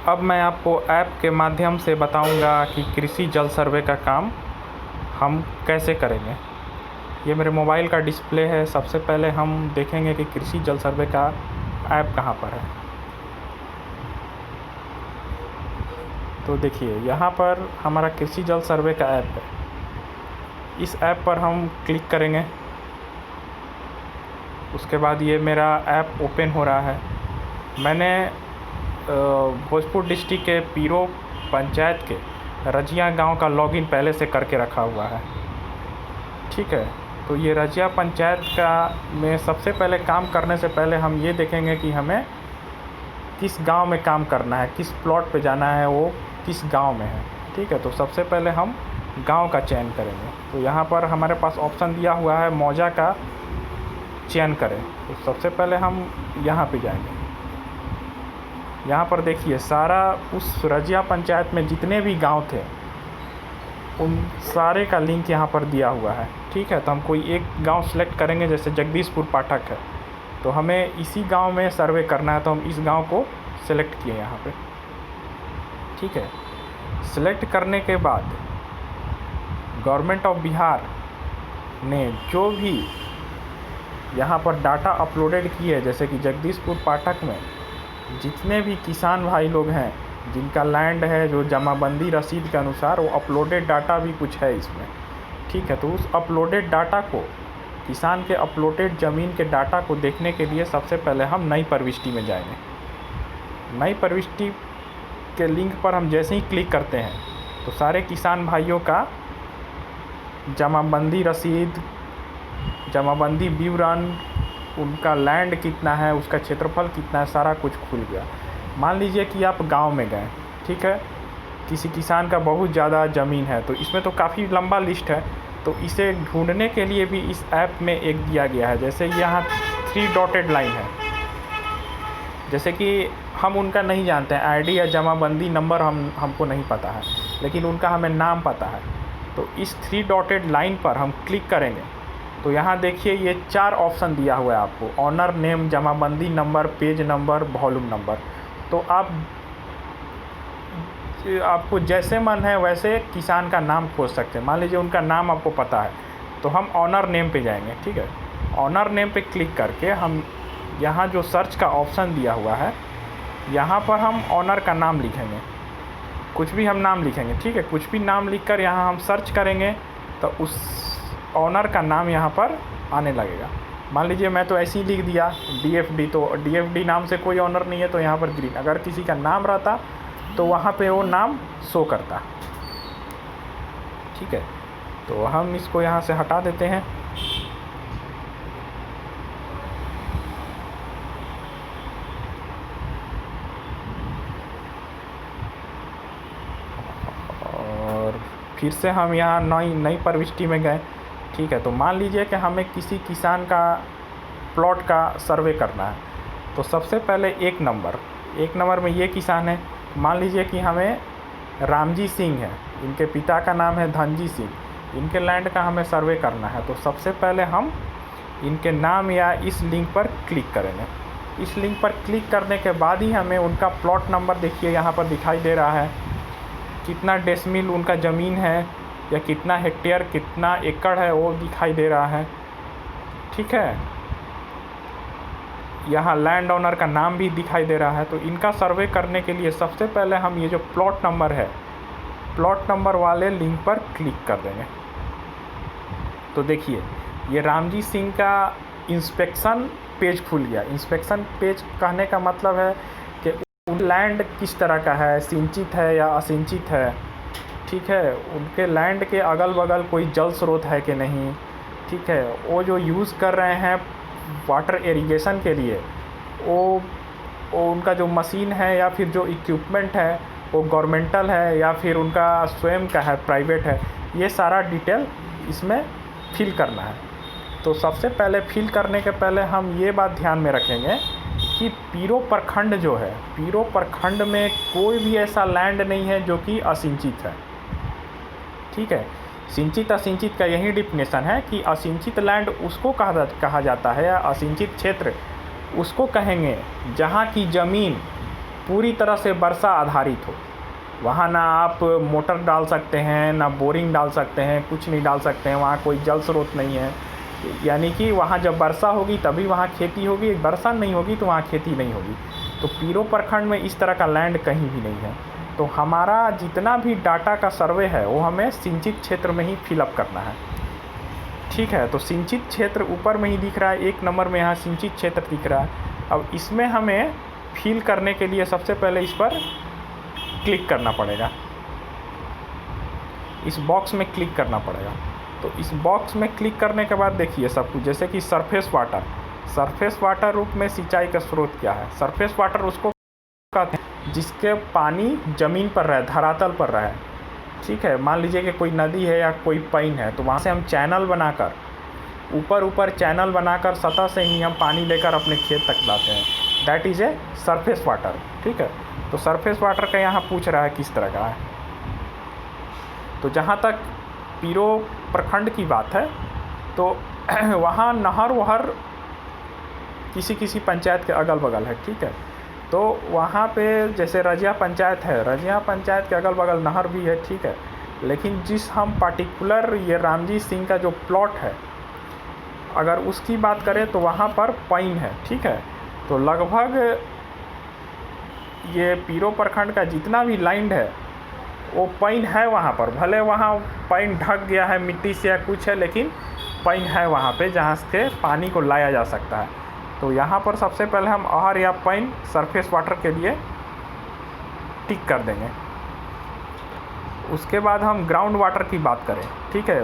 अब मैं आपको ऐप के माध्यम से बताऊंगा कि कृषि जल सर्वे का काम हम कैसे करेंगे। ये मेरे मोबाइल का डिस्प्ले है। सबसे पहले हम देखेंगे कि कृषि जल सर्वे का ऐप कहाँ पर है। तो देखिए, यहाँ पर हमारा कृषि जल सर्वे का ऐप है। इस ऐप पर हम क्लिक करेंगे। उसके बाद ये मेरा ऐप ओपन हो रहा है। मैंने भोजपुर डिस्ट्रिक्ट के पीरो पंचायत के रजिया गांव का लॉगिन पहले से करके रखा हुआ है। ठीक है, तो ये रजिया पंचायत का में सबसे पहले काम करने से पहले हम ये देखेंगे कि हमें किस गांव में काम करना है, किस प्लॉट पे जाना है, वो किस गांव में है। ठीक है, तो सबसे पहले हम गांव का चयन करेंगे। तो यहाँ पर हमारे पास ऑप्शन दिया हुआ है मौजा का चयन करें। तो सबसे पहले हम यहाँ पे जाएंगे। यहाँ पर देखिए, सारा उस रजिया पंचायत में जितने भी गांव थे उन सारे का लिंक यहाँ पर दिया हुआ है। ठीक है, तो हम कोई एक गांव सेलेक्ट करेंगे। जैसे जगदीशपुर पाठक है, तो हमें इसी गांव में सर्वे करना है, तो हम इस गांव को सेलेक्ट किए यहाँ पे। ठीक है, सेलेक्ट करने के बाद गवर्नमेंट ऑफ बिहार ने जो भी यहाँ पर डाटा अपलोडेड किए है, जैसे कि जगदीशपुर पाठक में जितने भी किसान भाई लोग हैं जिनका लैंड है, जो जमाबंदी रसीद के अनुसार, वो अपलोडेड डाटा भी कुछ है इसमें। ठीक है, तो उस अपलोडेड डाटा को, किसान के अपलोडेड ज़मीन के डाटा को देखने के लिए सबसे पहले हम नई प्रविष्टि में जाएंगे। नई प्रविष्टि के लिंक पर हम जैसे ही क्लिक करते हैं तो सारे किसान भाइयों का जमाबंदी रसीद, जमाबंदी विवरण, उनका लैंड कितना है, उसका क्षेत्रफल कितना है, सारा कुछ खुल गया। मान लीजिए कि आप गांव में गए। ठीक है, किसी किसान का बहुत ज़्यादा ज़मीन है, तो इसमें तो काफ़ी लंबा लिस्ट है। तो इसे ढूंढने के लिए भी इस ऐप में एक दिया गया है। जैसे यहाँ 3 डॉटेड लाइन है। जैसे कि हम उनका नहीं जानते हैं, आईडी या जमाबंदी नंबर हमको नहीं पता है, लेकिन उनका हमें नाम पता है। तो इस 3 डॉटेड लाइन पर हम क्लिक करेंगे तो यहाँ देखिए, ये 4 ऑप्शन दिया हुआ है आपको: ऑनर नेम, जमाबंदी number, page number, volume number. तो आपको जैसे मन है वैसे किसान का नाम खोज सकते हैं। मान लीजिए उनका नाम आपको पता है, तो हम ऑनर नेम पे जाएंगे। ठीक है, ऑनर नेम पे क्लिक करके हम यहाँ जो सर्च का ऑप्शन दिया हुआ है, यहाँ पर हम ऑनर का नाम लिखेंगे। कुछ भी हम नाम लिखेंगे। ठीक है, कुछ भी नाम लिखकर यहाँ हम सर्च करेंगे तो उस ऑनर का नाम यहाँ पर आने लगेगा। मान लीजिए मैं तो ऐसे ही लिख दिया DFD, तो DFD नाम से कोई ऑनर नहीं है, तो यहाँ पर ग्रीन। अगर किसी का नाम रहता तो वहाँ पे वो नाम शो करता। ठीक है, तो हम इसको यहाँ से हटा देते हैं। और फिर से हम यहाँ नई प्रविष्टि में गए। ठीक है, तो मान लीजिए कि हमें किसी किसान का प्लॉट का सर्वे करना है। तो सबसे पहले एक नंबर में ये किसान है। मान लीजिए कि हमें रामजी सिंह है, इनके पिता का नाम है धनजी सिंह, इनके लैंड का हमें सर्वे करना है। तो सबसे पहले हम इनके नाम या इस लिंक पर क्लिक करेंगे। इस लिंक पर क्लिक करने के बाद ही हमें उनका प्लॉट नंबर, देखिए यहाँ पर दिखाई दे रहा है, कितना डेसिमल उनका ज़मीन है या कितना हेक्टेयर, कितना एकड़ है, वो दिखाई दे रहा है। ठीक है, यहाँ लैंड ओनर का नाम भी दिखाई दे रहा है। तो इनका सर्वे करने के लिए सबसे पहले हम ये जो प्लॉट नंबर है, प्लॉट नंबर वाले लिंक पर क्लिक कर देंगे। तो देखिए, ये रामजी सिंह का इंस्पेक्शन पेज खुल गया। इंस्पेक्शन पेज कहने का मतलब है कि लैंड किस तरह का है, सिंचित है या असिंचित है। ठीक है, उनके लैंड के अगल बगल कोई जल स्रोत है कि नहीं। ठीक है, वो जो यूज़ कर रहे हैं वाटर इरिगेशन के लिए, वो उनका जो मशीन है या फिर जो इक्विपमेंट है वो गवर्नमेंटल है या फिर उनका स्वयं का है, प्राइवेट है। ये सारा डिटेल इसमें फिल करना है। तो सबसे पहले फिल करने के पहले हम ये बात ध्यान में रखेंगे कि पीरो प्रखंड जो है, पीरो प्रखंड में कोई भी ऐसा लैंड नहीं है जो कि असिंचित है। ठीक है, सिंचित असिंचित का यही डिफिनेशन है कि असिंचित लैंड उसको कहा जाता है, या असिंचित क्षेत्र उसको कहेंगे जहाँ की ज़मीन पूरी तरह से वर्षा आधारित हो। वहाँ ना आप मोटर डाल सकते हैं, ना बोरिंग डाल सकते हैं, कुछ नहीं डाल सकते हैं, वहाँ कोई जल स्रोत नहीं है। यानी कि वहाँ जब वर्षा होगी तभी वहाँ खेती होगी, वर्षा नहीं होगी तो वहाँ खेती नहीं होगी। तो पीरो प्रखंड में इस तरह का लैंड कहीं भी नहीं है। तो हमारा जितना भी डाटा का सर्वे है वो हमें सिंचित क्षेत्र में ही फिलअप करना है। ठीक है, तो सिंचित क्षेत्र ऊपर में ही दिख रहा है, 1 नंबर में यहाँ सिंचित क्षेत्र दिख रहा है। अब इसमें हमें फिल करने के लिए सबसे पहले इस पर क्लिक करना पड़ेगा, इस बॉक्स में क्लिक करना पड़ेगा। तो इस बॉक्स में क्लिक करने के बाद देखिए सब कुछ, जैसे कि सरफेस वाटर रूप में सिंचाई का स्रोत क्या है। सरफेस वाटर उसको कहते हैं जिसके पानी ज़मीन पर रहे, धरातल पर रहे। ठीक है, मान लीजिए कि कोई नदी है या कोई पाइन है, तो वहाँ से हम चैनल बनाकर ऊपर चैनल बनाकर सतह से ही हम पानी लेकर अपने खेत तक लाते हैं। That is a surface water. ठीक है, तो सरफेस वाटर का यहाँ पूछ रहा है किस तरह का है। तो जहाँ तक पीरो प्रखंड की बात है तो वहाँ नहर वहर किसी पंचायत के अगल बगल है। ठीक है, तो वहाँ पे जैसे रजिया पंचायत है, रजिया पंचायत के अगल बगल नहर भी है। ठीक है, लेकिन जिस हम पार्टिकुलर ये रामजी सिंह का जो प्लॉट है अगर उसकी बात करें तो वहाँ पर पाइन है। ठीक है, तो लगभग ये पीरो प्रखंड का जितना भी लैंड है वो पाइन है वहाँ पर। भले वहाँ पाइन ढक गया है मिट्टी से या कुछ है, लेकिन पाइन है वहाँ पे जहाँ से पानी को लाया जा सकता है। तो यहाँ पर सबसे पहले हम आहर या पाइन सरफेस वाटर के लिए टिक कर देंगे। उसके बाद हम ग्राउंड वाटर की बात करें। ठीक है,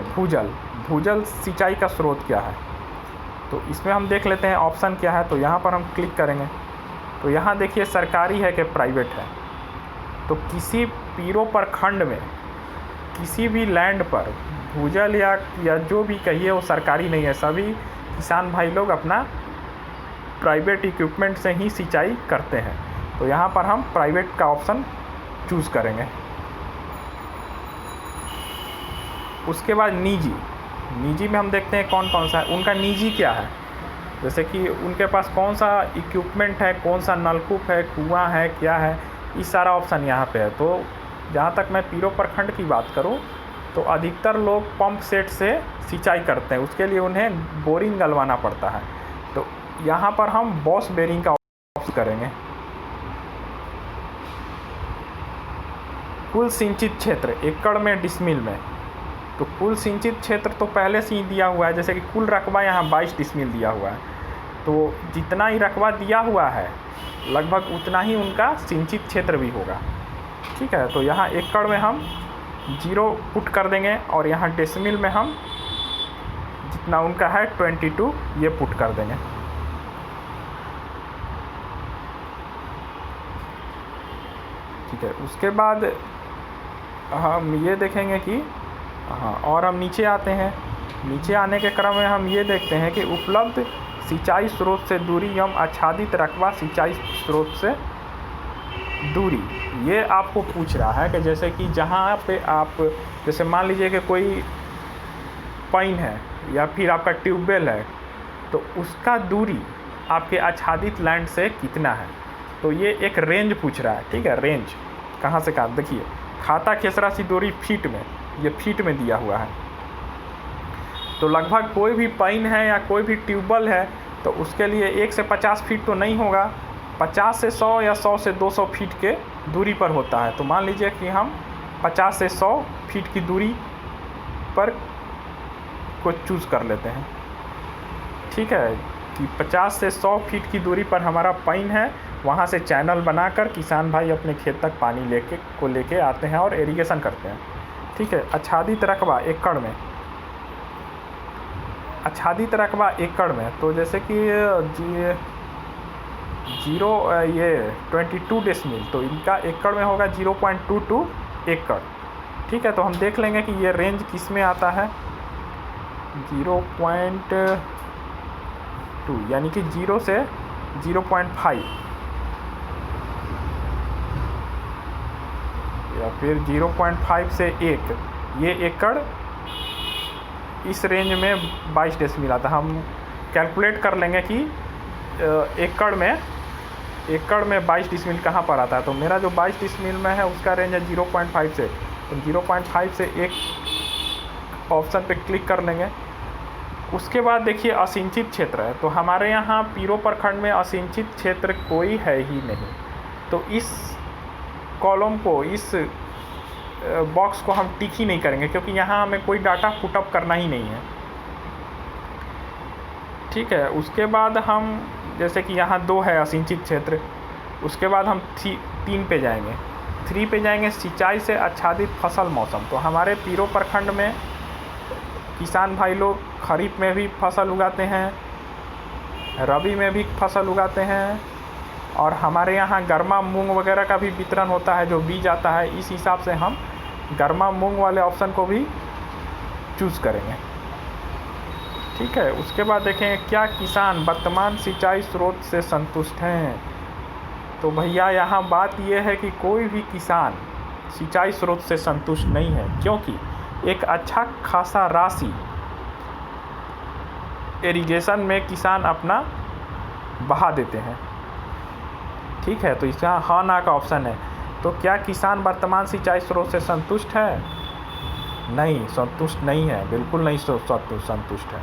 भूजल सिंचाई का स्रोत क्या है, तो इसमें हम देख लेते हैं ऑप्शन क्या है। तो यहाँ पर हम क्लिक करेंगे तो यहाँ देखिए सरकारी है कि प्राइवेट है। तो किसी पीरो प्रखंड में किसी भी लैंड पर भूजल या जो भी कहिए वो सरकारी नहीं है। सभी किसान भाई लोग अपना प्राइवेट इक्विपमेंट से ही सिंचाई करते हैं। तो यहाँ पर हम प्राइवेट का ऑप्शन चूज़ करेंगे। उसके बाद निजी में हम देखते हैं कौन कौन सा है, उनका निजी क्या है, जैसे कि उनके पास कौन सा इक्विपमेंट है, कौन सा नलकूप है, कुआं है, क्या है, ये सारा ऑप्शन यहाँ पे है। तो जहाँ तक मैं पीरो प्रखंड की बात करूँ तो अधिकतर लोग पंप सेट से सिंचाई करते हैं, उसके लिए उन्हें बोरिंग डलवाना पड़ता है। तो यहाँ पर हम बॉस बेरिंग का ऑप्शन करेंगे। कुल सिंचित क्षेत्र एकड़ में डिसमिल में, तो कुल सिंचित क्षेत्र तो पहले से ही दिया हुआ है। जैसे कि कुल रकबा यहाँ 22 डिसमिल दिया हुआ है, तो जितना ही रकबा दिया हुआ है लगभग उतना ही उनका सिंचित क्षेत्र भी होगा। ठीक है, तो यहाँ एकड़ में हम 0 पुट कर देंगे और यहाँ डेसिमल में हम जितना उनका है 22 ये पुट कर देंगे। ठीक है, उसके बाद हम ये देखेंगे कि और हम नीचे आते हैं। नीचे आने के क्रम में हम ये देखते हैं कि उपलब्ध सिंचाई स्रोत से दूरी एवं आच्छादित रकबा सिंचाई स्रोत से दूरी, ये आपको पूछ रहा है कि जैसे कि जहाँ पे आप जैसे मान लीजिए कि कोई पाइन है या फिर आपका ट्यूबवेल है, तो उसका दूरी आपके आच्छादित लैंड से कितना है। तो ये एक रेंज पूछ रहा है। ठीक है, रेंज कहाँ से कहाँ, देखिए खाता खेसरा सिदोरी फीट में, ये फीट में दिया हुआ है। तो लगभग कोई भी पाइन है या कोई भी ट्यूबवेल है तो उसके लिए 1 से 50 फीट तो नहीं होगा, 50 से 100 या 100 से 200 फीट के दूरी पर होता है। तो मान लीजिए कि हम 50 से 100 फीट की दूरी पर को चूज़ कर लेते हैं। ठीक है, कि 50 से 100 फीट की दूरी पर हमारा पाइन है, वहाँ से चैनल बनाकर किसान भाई अपने खेत तक पानी लेके आते हैं और इरिगेशन करते हैं। ठीक है, आच्छादित रकबा एकड़ में, आच्छादित रकबा एकड़ में, तो जैसे कि 22 डेसिमल, तो इनका एकड़ में होगा 0.22 एकड़। ठीक है, तो हम देख लेंगे कि ये रेंज किस में आता है। 0.2 यानी कि 0 से 0.5 या फिर 0.5 से 1, ये एकड़ इस रेंज में 22 डेसिमल आता है। हम कैलकुलेट कर लेंगे कि एकड़ में एकड़ में 22 डिसमिल कहाँ पर आता है, तो मेरा जो 22 डिसमिल में है उसका रेंज है 0.5 से, तो 0.5 से एक ऑप्शन पे क्लिक कर लेंगे। उसके बाद देखिए असिंचित क्षेत्र है, तो हमारे यहाँ पीरो प्रखंड में असिंचित क्षेत्र कोई है ही नहीं, तो इस कॉलम को, इस बॉक्स को हम टिक ही नहीं करेंगे, क्योंकि यहाँ हमें कोई डाटा पुटअप करना ही नहीं है। ठीक है, उसके बाद हम जैसे कि यहाँ 2 है असिंचित क्षेत्र, उसके बाद हम 3 पे जाएंगे। 3 पे जाएंगे सिंचाई से आच्छादित फसल मौसम। तो हमारे पीरो प्रखंड में किसान भाई लोग खरीफ में भी फसल उगाते हैं, रबी में भी फसल उगाते हैं, और हमारे यहाँ गर्मा मूंग वगैरह का भी वितरण होता है जो बीज आता है। इस हिसाब से हम गर्मा मूंग वाले ऑप्शन को भी चूज़ करेंगे। ठीक है, उसके बाद देखें क्या किसान वर्तमान सिंचाई स्रोत से संतुष्ट हैं। तो भैया यहाँ बात यह है कि कोई भी किसान सिंचाई स्रोत से संतुष्ट नहीं है, क्योंकि एक अच्छा खासा राशि इरिगेशन में किसान अपना बहा देते हैं। ठीक है, तो इसका हाँ ना का ऑप्शन है। तो क्या किसान वर्तमान सिंचाई स्रोत से संतुष्ट है? नहीं, संतुष्ट नहीं है, बिल्कुल नहीं संतुष्ट है।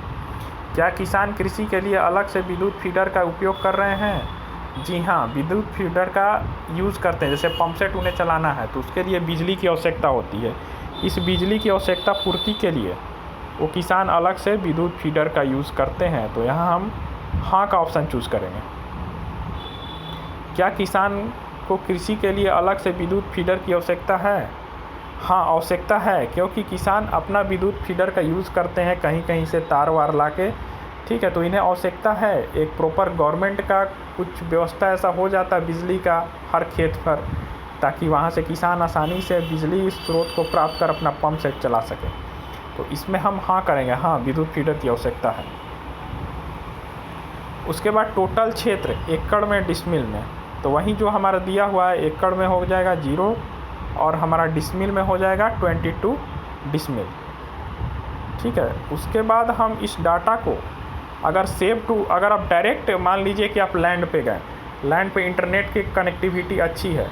क्या किसान कृषि के लिए अलग से विद्युत फीडर का उपयोग कर रहे हैं? जी हाँ, विद्युत फीडर का यूज़ करते हैं। जैसे पंप सेट उन्हें चलाना है तो उसके लिए बिजली की आवश्यकता होती है। इस बिजली की आवश्यकता पूर्ति के लिए वो किसान अलग से विद्युत फीडर का यूज़ करते हैं, तो यहाँ हम हाँ का ऑप्शन चूज़ करेंगे। क्या किसान को कृषि के लिए अलग से विद्युत फीडर की आवश्यकता है? हाँ, आवश्यकता है, क्योंकि किसान अपना विद्युत फीडर का यूज़ करते हैं कहीं कहीं से तार वार ला के। ठीक है, तो इन्हें आवश्यकता है। एक प्रॉपर गवर्नमेंट का कुछ व्यवस्था ऐसा हो जाता है बिजली का हर खेत पर, ताकि वहाँ से किसान आसानी से बिजली स्रोत को प्राप्त कर अपना पंप सेट चला सके। तो इसमें हम हाँ करेंगे, हाँ विद्युत फीडर की आवश्यकता है। उसके बाद टोटल क्षेत्र एकड़ में डिसमिल में, तो वहीं जो हमारा दिया हुआ है एकड़ में हो जाएगा 0 और हमारा डिसमिल में हो जाएगा 22 डिसमिल। ठीक है, उसके बाद हम इस डाटा को अगर आप डायरेक्ट मान लीजिए कि आप लैंड पे गए, लैंड पे इंटरनेट की कनेक्टिविटी अच्छी है,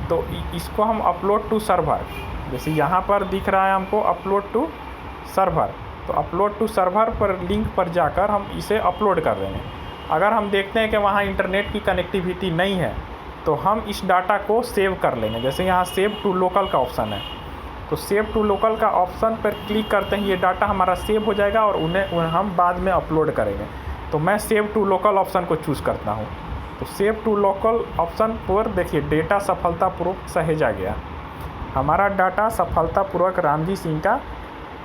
तो इसको हम अपलोड टू सर्वर, जैसे यहाँ पर दिख रहा है हमको अपलोड टू सर्वर, तो अपलोड टू सर्वर पर लिंक पर जाकर हम इसे अपलोड कर देंगे। अगर हम देखते हैं कि वहाँ इंटरनेट की कनेक्टिविटी नहीं है तो हम इस डाटा को सेव कर लेंगे। जैसे यहाँ सेव टू लोकल का ऑप्शन है, तो सेव टू लोकल का ऑप्शन पर क्लिक करते ही ये डाटा हमारा सेव हो जाएगा और उन्हें हम बाद में अपलोड करेंगे। तो मैं सेव टू लोकल ऑप्शन को चूज़ करता हूँ। तो सेव टू लोकल ऑप्शन पर देखिए डेटा सफलतापूर्वक सहेजा गया। हमारा डाटा सफलतापूर्वक रामजी सिंह का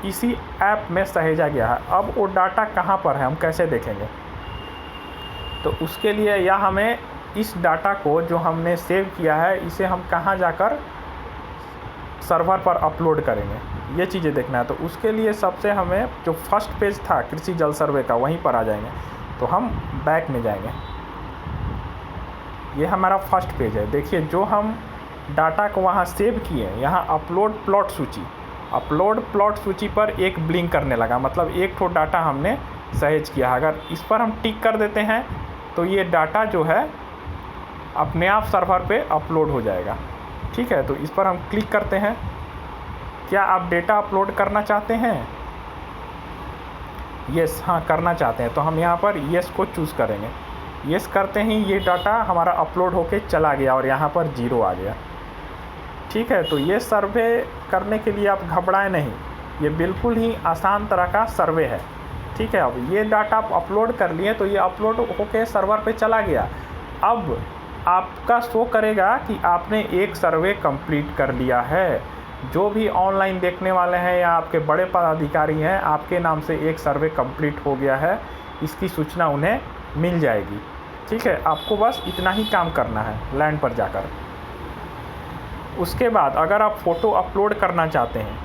इसी ऐप में सहेजा गया है। अब वो डाटा कहाँ पर है, हम कैसे देखेंगे? तो उसके लिए या हमें इस डाटा को जो हमने सेव किया है इसे हम कहाँ जाकर सर्वर पर अपलोड करेंगे, ये चीज़ें देखना है। तो उसके लिए सबसे हमें जो फर्स्ट पेज था कृषि जल सर्वे का, वहीं पर आ जाएंगे। तो हम बैक में जाएंगे, ये हमारा फर्स्ट पेज है। देखिए जो हम डाटा को वहाँ सेव किए, यहाँ अपलोड प्लॉट सूची पर एक ब्लिंक करने लगा, मतलब एक ठो डाटा हमने सहेज किया। अगर इस पर हम टिक कर देते हैं तो ये डाटा जो है अपने आप सर्वर पे अपलोड हो जाएगा। ठीक है, तो इस पर हम क्लिक करते हैं। क्या आप डेटा अपलोड करना चाहते हैं? यस, हाँ करना चाहते हैं, तो हम यहाँ पर यस को चूज़ करेंगे। यस करते ही ये डाटा हमारा अपलोड होके चला गया और यहाँ पर 0 आ गया। ठीक है, तो ये सर्वे करने के लिए आप घबराएं नहीं, ये बिल्कुल ही आसान तरह का सर्वे है। ठीक है, अब ये डाटा आप अपलोड कर लिए तो ये अपलोड होके सर्वर पे चला गया। अब आपका शो करेगा कि आपने एक सर्वे कंप्लीट कर लिया है। जो भी ऑनलाइन देखने वाले हैं या आपके बड़े पदाधिकारी हैं, आपके नाम से एक सर्वे कंप्लीट हो गया है, इसकी सूचना उन्हें मिल जाएगी। ठीक है, आपको बस इतना ही काम करना है लैंड पर जाकर। उसके बाद अगर आप फ़ोटो अपलोड करना चाहते हैं,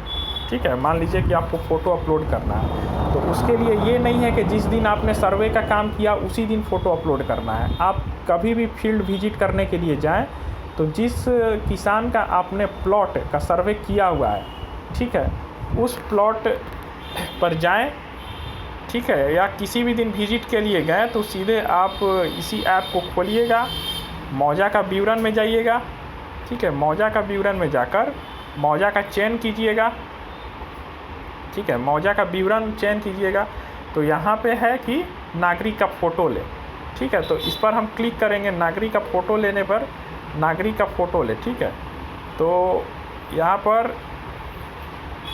ठीक है, मान लीजिए कि आपको फ़ोटो अपलोड करना है, तो उसके लिए ये नहीं है कि जिस दिन आपने सर्वे का काम किया उसी दिन फ़ोटो अपलोड करना है। आप कभी भी फील्ड विजिट करने के लिए जाएं तो जिस किसान का आपने प्लॉट का सर्वे किया हुआ है, ठीक है, उस प्लॉट पर जाएं। ठीक है, या किसी भी दिन विजिट के लिए गए तो सीधे आप इसी ऐप को खोलिएगा मौजा का विवरण में जाइएगा, ठीक है। मौजा का विवरण में जाकर मौजा का चयन कीजिएगा, ठीक है। मौजा का विवरण चयन कीजिएगा तो यहाँ पे है कि नागरिक का फ़ोटो ले, ठीक है। तो इस पर हम क्लिक करेंगे। नागरिक का फ़ोटो लेने पर नागरिक का फ़ोटो ले, ठीक है। तो यहाँ पर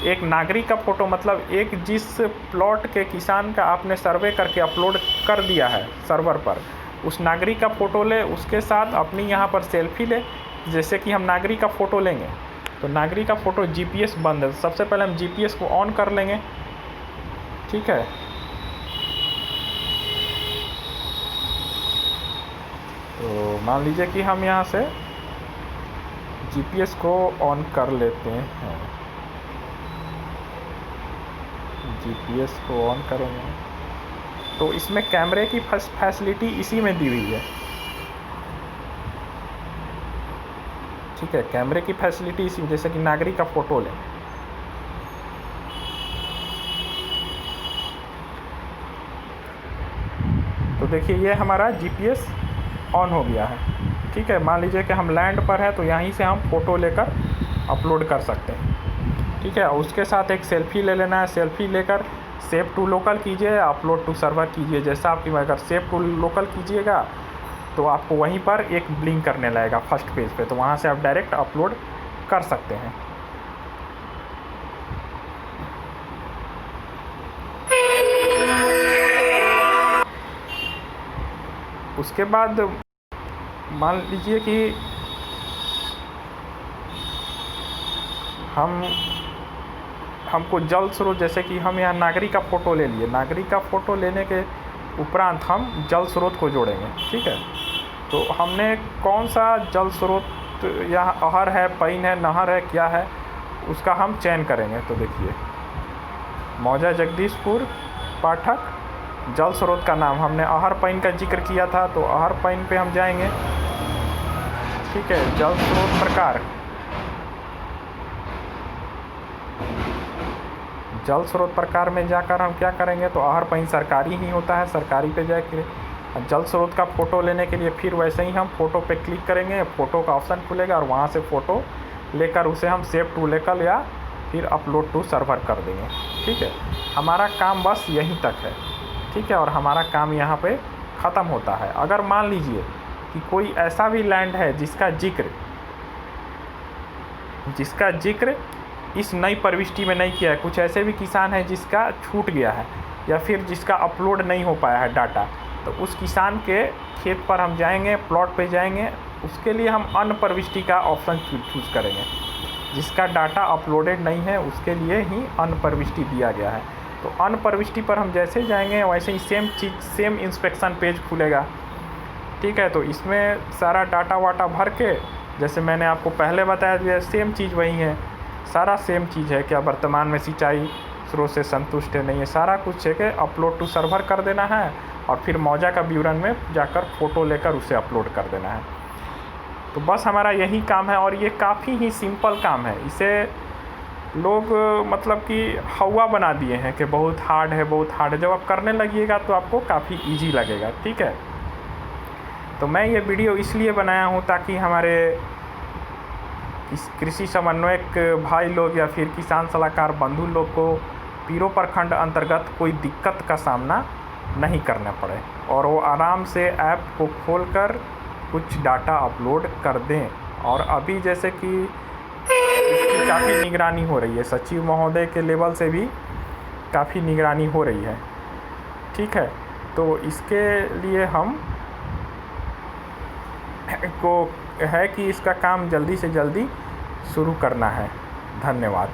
एक नागरिक का फ़ोटो मतलब एक जिस प्लॉट के किसान का आपने सर्वे करके अपलोड कर दिया है सर्वर पर, उस नागरिक का फ़ोटो ले। उसके साथ अपनी यहाँ पर सेल्फी ले। जैसे कि हम नागरिक का फ़ोटो लेंगे तो नागरिक का फ़ोटो जीपीएस बंद है, सबसे पहले हम जीपीएस को ऑन कर लेंगे, ठीक है। तो मान लीजिए कि हम यहाँ से जीपीएस को ऑन कर लेते हैं। जीपीएस को ऑन करेंगे तो इसमें कैमरे की फैसिलिटी इसी में दी हुई है, ठीक है। कैमरे की फैसिलिटी इसी, जैसे कि नागरिक का फ़ोटो लें, तो देखिए ये हमारा जीपीएस ऑन हो गया है, ठीक है। मान लीजिए कि हम लैंड पर है तो यहीं से हम फ़ोटो लेकर अपलोड कर सकते हैं, ठीक है। उसके साथ एक सेल्फ़ी ले लेना है। सेल्फ़ी लेकर सेव टू लोकल कीजिए, अपलोड टू सर्वर कीजिए, जैसा आपकी। अगर सेव टू लोकल कीजिएगा तो आपको वहीं पर एक ब्लिंक करने लगेगा फर्स्ट पेज पे, तो वहाँ से आप डायरेक्ट अपलोड कर सकते हैं। उसके बाद मान लीजिए कि हमको जल स्रोत, जैसे कि हम यहाँ नागरिक का फ़ोटो ले लिए। नागरिक का फ़ोटो लेने के उपरांत हम जल स्रोत को जोड़ेंगे, ठीक है। तो हमने कौन सा जल स्रोत, यहाँ अहर है, पैन है, नहर है, क्या है, उसका हम चयन करेंगे। तो देखिए मौजा जगदीशपुर पाठक जल स्रोत का नाम, हमने अहर पैन का जिक्र किया था तो अहर पैन पे हम जाएंगे, ठीक है। जल स्रोत प्रकार, जल स्रोत प्रकार में जाकर हम क्या करेंगे तो अहर पैन सरकारी ही होता है, सरकारी पे जाके जल स्रोत का फ़ोटो लेने के लिए फिर वैसे ही हम फ़ोटो पे क्लिक करेंगे, फ़ोटो का ऑप्शन खुलेगा और वहाँ से फ़ोटो लेकर उसे हम सेव टू लोकल या फिर अपलोड टू सर्वर कर देंगे, ठीक है। हमारा काम बस यहीं तक है, ठीक है। और हमारा काम यहाँ पे ख़त्म होता है। अगर मान लीजिए कि कोई ऐसा भी लैंड है जिसका जिक्र इस नई प्रविष्टि में नहीं किया है, कुछ ऐसे भी किसान हैं जिसका छूट गया है या फिर जिसका अपलोड नहीं हो पाया है डाटा, तो उस किसान के खेत पर हम जाएंगे, प्लॉट पे जाएंगे, उसके लिए हम अन्य प्रविष्टि का ऑप्शन चूज़ करेंगे। जिसका डाटा अपलोडेड नहीं है उसके लिए ही अन्य प्रविष्टि दिया गया है। तो अन्य प्रविष्टि पर हम जैसे जाएंगे वैसे ही सेम इंस्पेक्शन पेज खुलेगा, ठीक है। तो इसमें सारा डाटा वाटा भर के, जैसे मैंने आपको पहले बताया जो सेम चीज़ वही है, सारा सेम चीज़ है। क्या वर्तमान में सिंचाई स्रोत से संतुष्ट है, नहीं है, सारा कुछ है कि अपलोड टू सर्वर कर देना है और फिर मौजा का विवरण में जाकर फ़ोटो लेकर उसे अपलोड कर देना है। तो बस हमारा यही काम है और ये काफ़ी ही सिंपल काम है। इसे लोग मतलब कि हवा बना दिए हैं कि बहुत हार्ड है, बहुत हार्ड है। जब आप करने लगिएगा तो आपको काफ़ी ईजी लगेगा, ठीक है। तो मैं ये वीडियो इसलिए बनाया हूँ ताकि हमारे कृषि समन्वयक भाई लोग या फिर किसान सलाहकार बंधु लोग को पीरो प्रखंड अंतर्गत कोई दिक्कत का सामना नहीं करना पड़े और वो आराम से ऐप को खोलकर कुछ डाटा अपलोड कर दें। और अभी जैसे कि इसकी काफ़ी निगरानी हो रही है, सचिव महोदय के लेवल से भी काफ़ी निगरानी हो रही है, ठीक है। तो इसके लिए हम को है कि इसका काम जल्दी से जल्दी शुरू करना है। धन्यवाद।